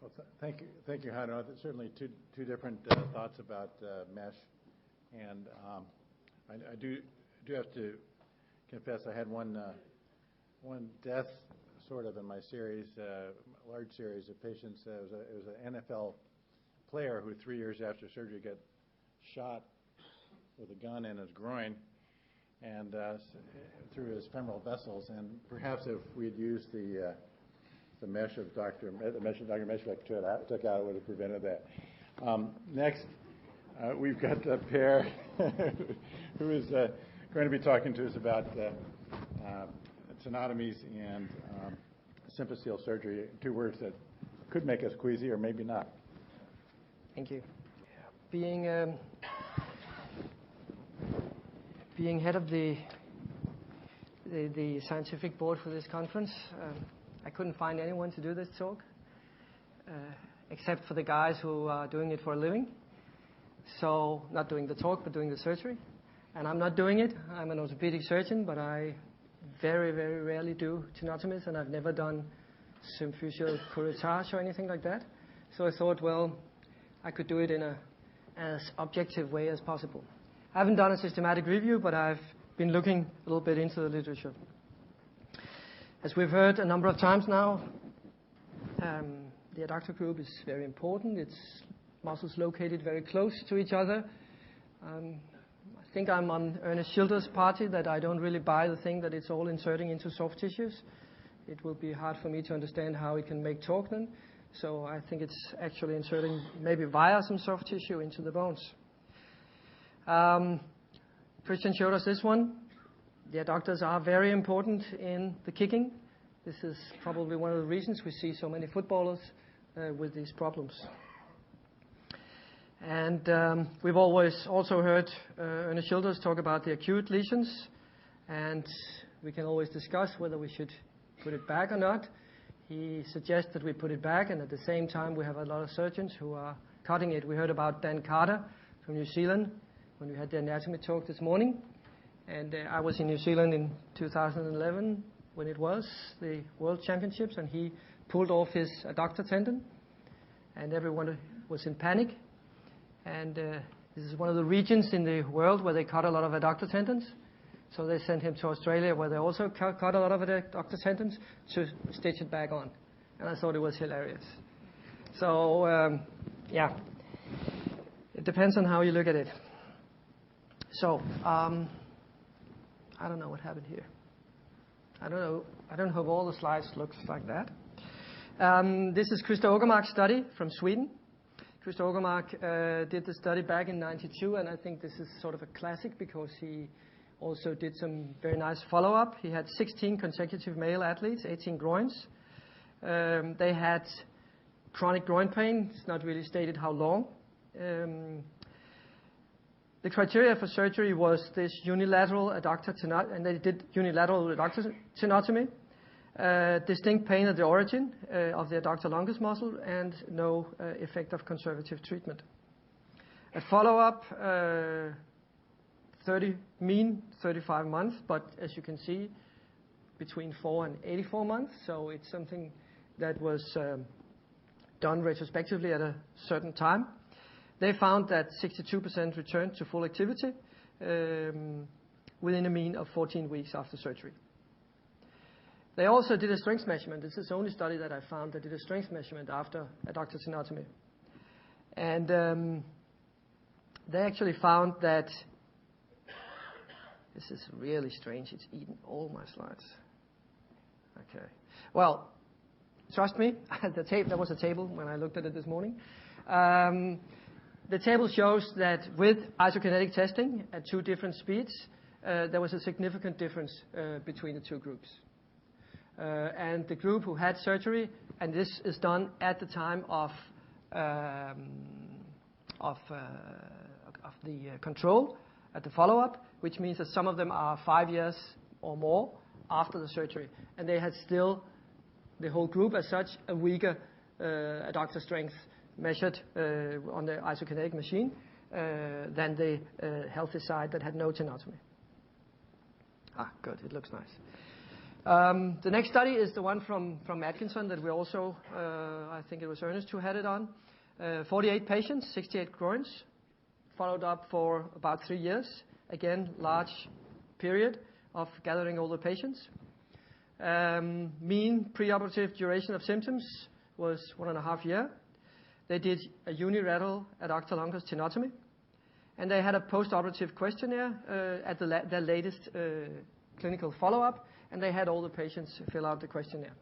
Well, thank you, Heino. Certainly two different thoughts about mesh, and I do have to confess I had one death sort of in my series, large series of patients. It was an NFL player who 3 years after surgery got shot with a gun in his groin and through his femoral vessels, and perhaps if we had used the mesh of Dr. Meshbeck took out, it would have prevented that. Next, we've got Per, who is going to be talking to us about tenotomies and symphyseal surgery, two words that could make us queasy or maybe not. Thank you. Being head of the scientific board for this conference, I couldn't find anyone to do this talk, except for the guys who are doing it for a living. So, not doing the talk, but doing the surgery. And I'm not doing it. I'm an orthopedic surgeon, but I very, very rarely do tenotomies, and I've never done symphyseal curettage or anything like that. So I thought, well, I could do it in as objective way as possible. I haven't done a systematic review, but I've been looking a little bit into the literature. As we've heard a number of times now, the adductor group is very important. It's muscles located very close to each other. I think I'm on Ernest Schilder's party that I don't really buy the thing that it's all inserting into soft tissues. It will be hard for me to understand how it can make torque then. So I think it's actually inserting maybe via some soft tissue into the bones. Christian showed us this one. The adductors are very important in the kicking. This is probably one of the reasons we see so many footballers with these problems. And we've always also heard Ernest Schilders talk about the acute lesions, and we can always discuss whether we should put it back or not. He suggests that we put it back, and at the same time we have a lot of surgeons who are cutting it. We heard about Dan Carter from New Zealand when we had the anatomy talk this morning. And I was in New Zealand in 2011 when it was the World Championships, and he pulled off his adductor tendon, and everyone was in panic. And this is one of the regions in the world where they cut a lot of adductor tendons. So they sent him to Australia, where they also cut a lot of adductor tendons to stitch it back on. And I thought it was hilarious. So, yeah, it depends on how you look at it. So, I don't know what happened here. I don't know. I don't hope all the slides looks like that. This is Christer Åkermark's study from Sweden. Christer Åkermark did the study back in '92, and I think this is sort of a classic because he also did some very nice follow-up. He had 16 consecutive male athletes, 18 groins. They had chronic groin pain. It's not really stated how long. The criteria for surgery was this unilateral adductor tenotomy, and they did unilateral adductor tenotomy, distinct pain at the origin of the adductor longus muscle, and no effect of conservative treatment. At follow-up, mean 35 months, but as you can see, between 4 and 84 months. So it's something that was done retrospectively at a certain time. They found that 62% returned to full activity within a mean of 14 weeks after surgery. They also did a strength measurement. This is the only study that I found that did a strength measurement after adductor tenotomy. And they actually found that, this is really strange, it's eaten all my slides. Okay. Well, trust me, there was a table when I looked at it this morning. The table shows that with isokinetic testing at 2 different speeds, there was a significant difference between the 2 groups. And the group who had surgery, and this is done at the time of the control, at the follow-up, which means that some of them are 5 years or more after the surgery. And they had still, the whole group as such, a weaker adductor strength measured on the isokinetic machine than the healthy side that had no tenotomy. Ah, good, it looks nice. The next study is the one from Atkinson that we also, I think it was Ernest who had it on. 48 patients, 68 groins, followed up for about 3 years. Again, large period of gathering all the patients. Mean preoperative duration of symptoms was 1.5 years. They did a unilateral adductor longus tenotomy, and they had a postoperative questionnaire at their latest clinical follow-up, and they had all the patients fill out the questionnaire.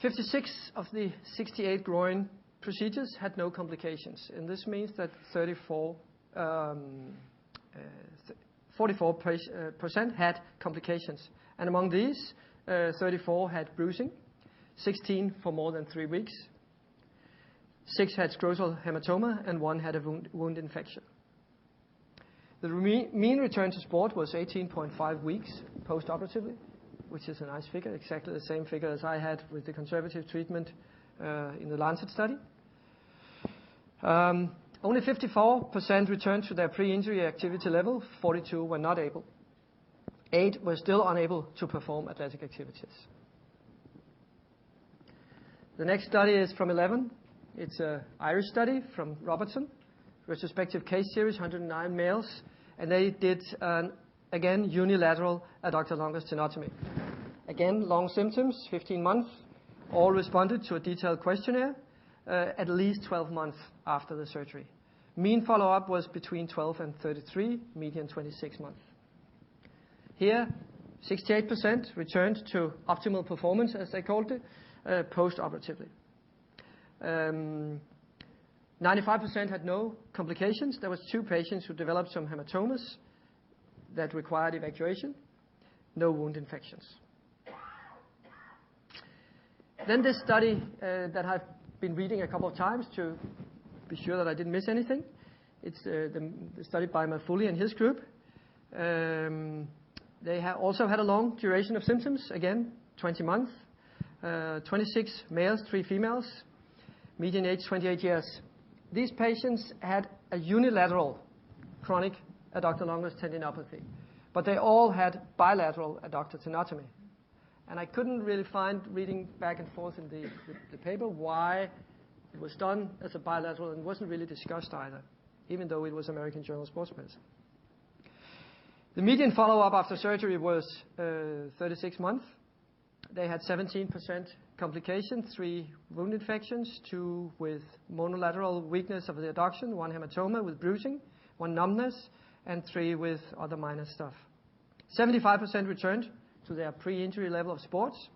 56 of the 68 groin procedures had no complications, and this means that 44% had complications. And among these, 34 had bruising, 16 for more than 3 weeks, 6 had scrotal hematoma, and 1 had a wound infection. The mean return to sport was 18.5 weeks postoperatively, which is a nice figure, exactly the same figure as I had with the conservative treatment in the Lancet study. Only 54% returned to their pre-injury activity level, 42 were not able. 8 were still unable to perform athletic activities. The next study is from 11. It's an Irish study from Robertson, retrospective case series, 109 males, and they did, again, unilateral adductor longus tenotomy. Again, long symptoms, 15 months, all responded to a detailed questionnaire at least 12 months after the surgery. Mean follow-up was between 12 and 33, median 26 months. Here, 68% returned to optimal performance, as they called it, post-operatively. 95% had no complications. There was 2 patients who developed some hematomas that required evacuation. No wound infections. Then this study that I've been reading a couple of times to be sure that I didn't miss anything. It's the study by Mafuli and his group. They also had a long duration of symptoms, again, 20 months. 26 males, 3 females, median age 28 years. These patients had a unilateral chronic adductor longus tendinopathy, but they all had bilateral adductor tenotomy. And I couldn't really find, reading back and forth in the paper, why it was done as a bilateral, and wasn't really discussed either, even though it was American Journal of Sports Medicine. The median follow-up after surgery was 36 months. They had 17% complication, 3 wound infections, 2 with monolateral weakness of the adduction, 1 hematoma with bruising, 1 numbness, and 3 with other minor stuff. 75% returned to their pre-injury level of sports.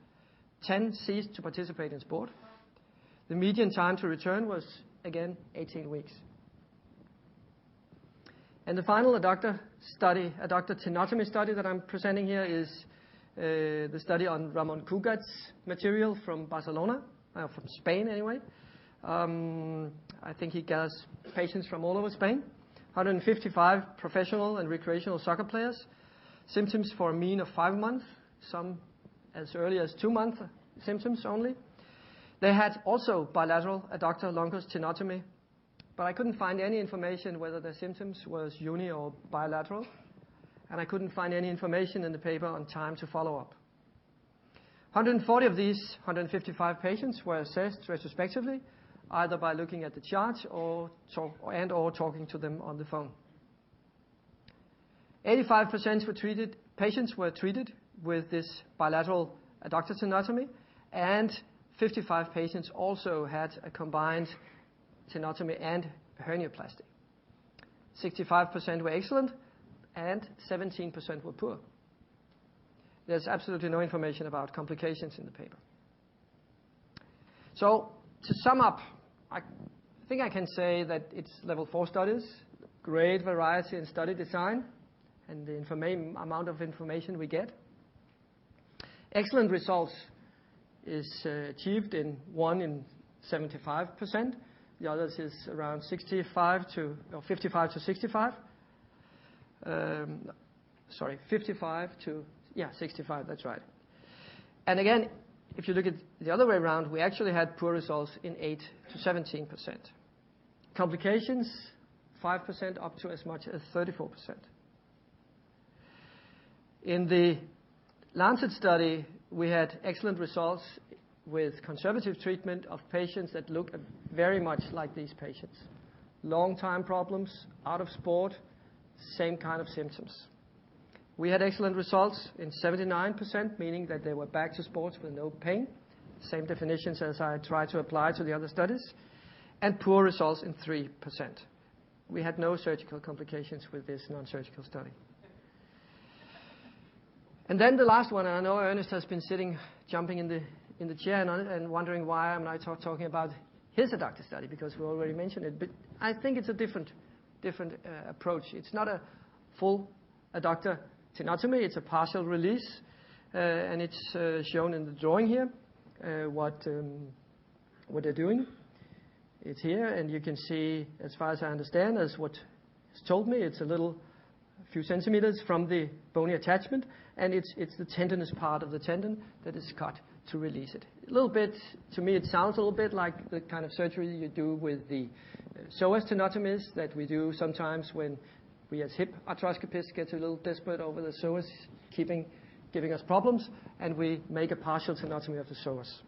10 ceased to participate in sport. The median time to return was, again, 18 weeks. And the final adductor tenotomy study that I'm presenting here is the study on Ramon Cugat's material from Barcelona, from Spain anyway. I think he gathers patients from all over Spain. 155 professional and recreational soccer players. Symptoms for a mean of 5 months, some as early as 2 months symptoms only. They had also bilateral adductor longus tenotomy, but I couldn't find any information whether their symptoms was uni or bilateral, and I couldn't find any information in the paper on time to follow up. 140 of these 155 patients were assessed retrospectively, either by looking at the charts or talking to them on the phone. 85% patients were treated with this bilateral adductor tenotomy, and 55 patients also had a combined tenotomy and herniaplasty. 65% were excellent, and 17% were poor. There's absolutely no information about complications in the paper. So, to sum up, I think I can say that it's level 4 studies, great variety in study design, and the amount of information we get. Excellent results is achieved in 1 in 75%. The others is around 55 to 65. 65, that's right. And again, if you look at the other way around, we actually had poor results in 8 to 17%. Complications, 5% up to as much as 34%. In the Lancet study, we had excellent results with conservative treatment of patients that look very much like these patients. Long-time problems, out of sport, same kind of symptoms. We had excellent results in 79%, meaning that they were back to sports with no pain. Same definitions as I tried to apply to the other studies. And poor results in 3%. We had no surgical complications with this non-surgical study. And then the last one, and I know Ernest has been jumping in the chair and wondering why I'm not talking about his adductor study, because we already mentioned it. But I think it's a different approach. It's not a full adductor tenotomy. It's a partial release, and it's shown in the drawing here what they're doing. It's here, and you can see, as far as I understand, as what is told me, it's a few centimeters from the bony attachment, and it's the tendinous part of the tendon that is cut to release it. A little bit, to me, it sounds a little bit like the kind of surgery you do with the psoas tenotomies that we do sometimes when we as hip arthroscopists get a little desperate over the psoas giving us problems, and we make a partial tenotomy of the psoas.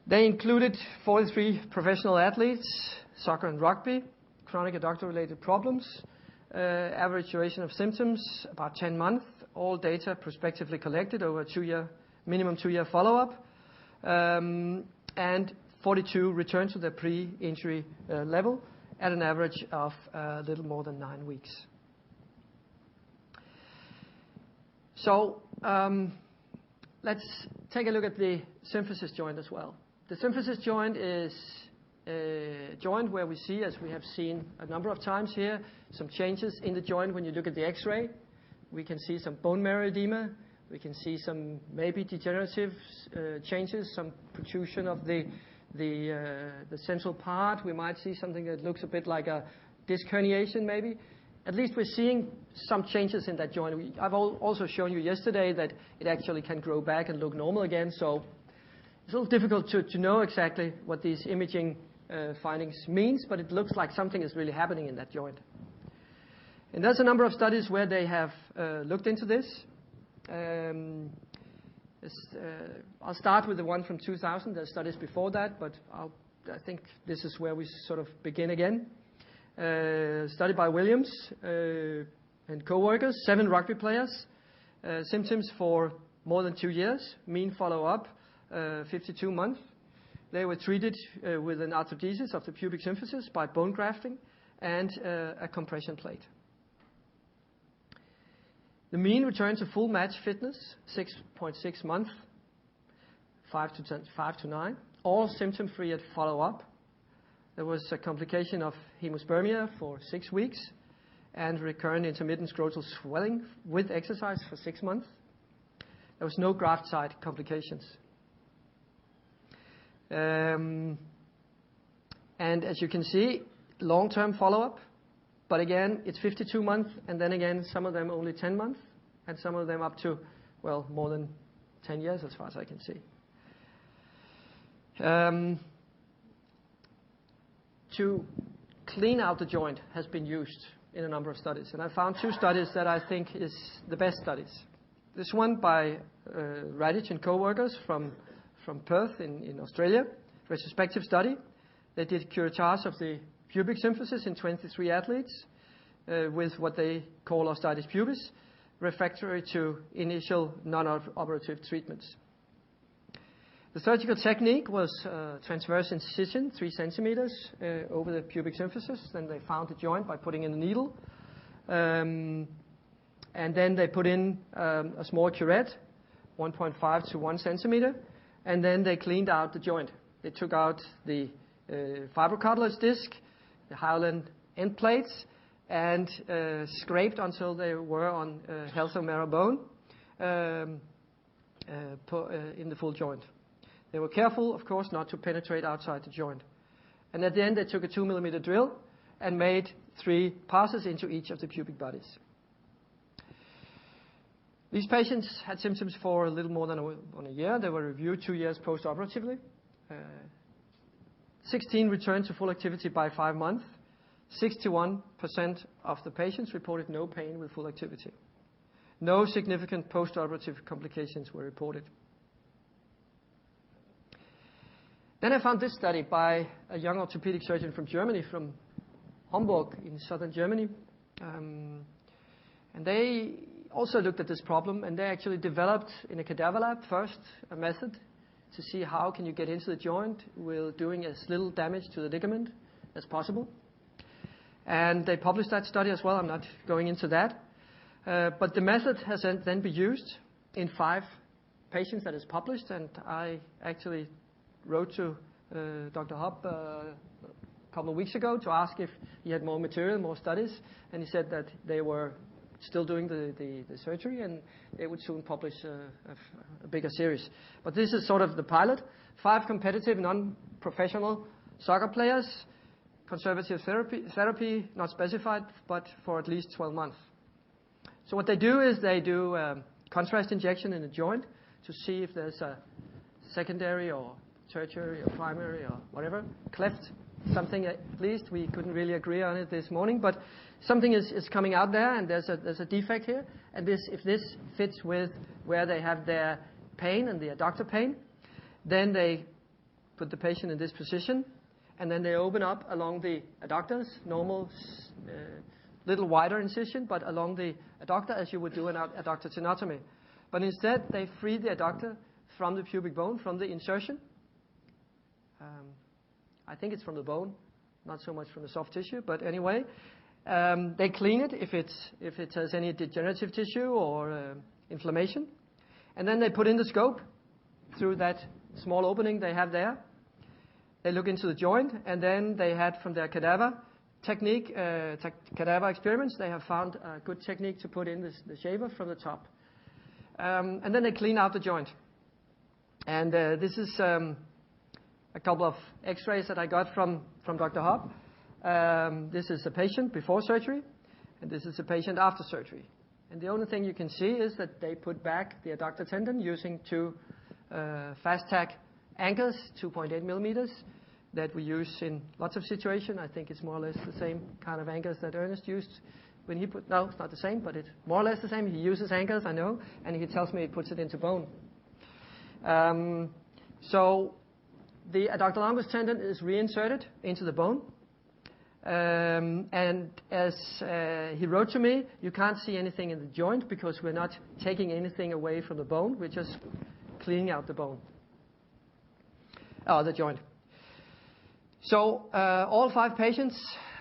They included 43 professional athletes, soccer and rugby, chronic adductor-related problems, average duration of symptoms, about 10 months, all data prospectively collected over a minimum 2-year follow-up, and 42 returned to their pre-injury level at an average of a little more than 9 weeks. So let's take a look at the symphysis joint as well. The symphysis joint is a joint where we see, as we have seen a number of times here, some changes in the joint when you look at the X-ray. We can see some bone marrow edema. We can see some maybe degenerative changes, some protrusion of the central part. We might see something that looks a bit like a disc herniation maybe. At least we're seeing some changes in that joint. I've also shown you yesterday that it actually can grow back and look normal again. So it's a little difficult to know exactly what these imaging findings means, but it looks like something is really happening in that joint. And there's a number of studies where they have looked into this. I'll start with the one from 2000. There's studies before that, but I think this is where we sort of begin again. Study by Williams and co-workers, 7 rugby players, symptoms for more than 2 years, mean follow-up, 52 months. They were treated with an arthrodesis of the pubic symphysis by bone grafting and a compression plate. The mean return to full match fitness, 6.6 months, 5 to 9, all symptom-free at follow-up. There was a complication of hemospermia for 6 weeks and recurrent intermittent scrotal swelling with exercise for 6 months. There was no graft site complications. And as you can see, long-term follow-up. But again, it's 52 months, and then again, some of them only 10 months, and some of them up to, well, more than 10 years as far as I can see. To clean out the joint has been used in a number of studies, and I found 2 studies that I think is the best studies. This one by Radic and co-workers from Perth in Australia, retrospective study. They did curettage of the pubic symphysis in 23 athletes with what they call osteitis pubis, refractory to initial non-operative treatments. The surgical technique was transverse incision, 3 centimeters over the pubic symphysis. Then they found the joint by putting in a needle. And then they put in a small curette, 1.5 to 1 centimeter. And then they cleaned out the joint. They took out the fibrocartilage disc, the hyaline end plates, and scraped until they were on healthy marrow bone in the full joint. They were careful, of course, not to penetrate outside the joint. And at the end, they took a 2-millimeter drill and made 3 passes into each of the pubic bodies. These patients had symptoms for a little more than a year. They were reviewed 2 years post-operatively. 16 returned to full activity by 5 months. 61% of the patients reported no pain with full activity. No significant post-operative complications were reported. Then I found this study by a young orthopedic surgeon from Germany, from Hamburg in southern Germany. And they also looked at this problem, and they actually developed in a cadaver lab first a method to see how can you get into the joint with doing as little damage to the ligament as possible. And they published that study as well. I'm not going into that. But the method has then been used in 5 patients that is published, and I actually wrote to Dr. Hopp a couple of weeks ago to ask if he had more material, more studies, and he said that they were still doing the surgery and they would soon publish a bigger series. But this is sort of the pilot. 5 competitive, non-professional soccer players, conservative therapy, not specified, but for at least 12 months. So what they do is they do contrast injection in the joint to see if there's a secondary or tertiary or primary or whatever, cleft, something at least. We couldn't really agree on it this morning, but something is coming out there, and there's a defect here. And if this fits with where they have their pain and the adductor pain, then they put the patient in this position, and then they open up along the adductors, normal, little wider incision, but along the adductor as you would do an adductor tenotomy. But instead, they free the adductor from the pubic bone, from the insertion. I think it's from the bone, not so much from the soft tissue, but anyway. They clean it if it has any degenerative tissue or inflammation. And then they put in the scope through that small opening they have there. They look into the joint, and then they had from their cadaver technique, cadaver experiments, they have found a good technique to put in the shaver from the top. And then they clean out the joint. And this is a couple of x-rays that I got from Dr. Hopp. This is a patient before surgery, and this is a patient after surgery. And the only thing you can see is that they put back the adductor tendon using 2 fast-tack anchors, 2.8 millimeters, that we use in lots of situations. I think it's more or less the same kind of anchors that Ernest used when he put... No, it's not the same, but it's more or less the same. He uses anchors, I know, and he tells me he puts it into bone. So the adductor longus tendon is reinserted into the bone. And as he wrote to me, you can't see anything in the joint because we're not taking anything away from the bone. We're just cleaning out the bone. The joint. So all 5 patients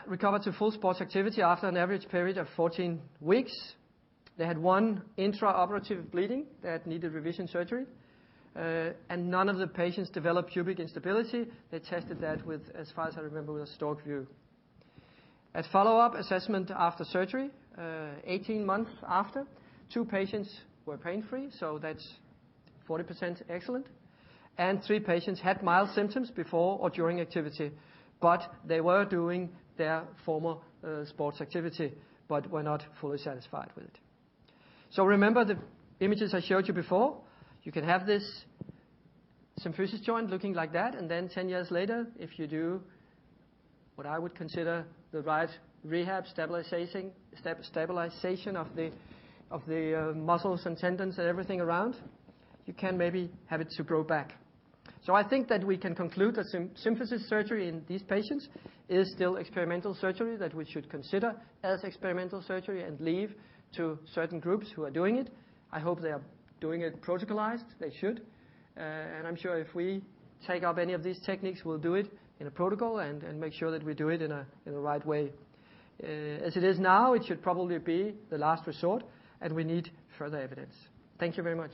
recovered to full sports activity after an average period of 14 weeks. They had 1 intraoperative bleeding that needed revision surgery. And none of the patients developed pubic instability. They tested that with, as far as I remember, with a stork view. At follow-up assessment after surgery, 18 months after, 2 patients were pain-free, so that's 40% excellent. And 3 patients had mild symptoms before or during activity, but they were doing their former sports activity, but were not fully satisfied with it. So remember the images I showed you before. You can have this symphysis joint looking like that, and then 10 years later, if you do what I would consider the right rehab stabilization of the muscles and tendons and everything around, you can maybe have it to grow back. So I think that we can conclude that symphysis surgery in these patients is still experimental surgery that we should consider as experimental surgery and leave to certain groups who are doing it. I hope they are doing it protocolized. They should. And I'm sure if we take up any of these techniques, we'll do it in a protocol and make sure that we do it in a right way. As it is now, it should probably be the last resort, and we need further evidence. Thank you very much.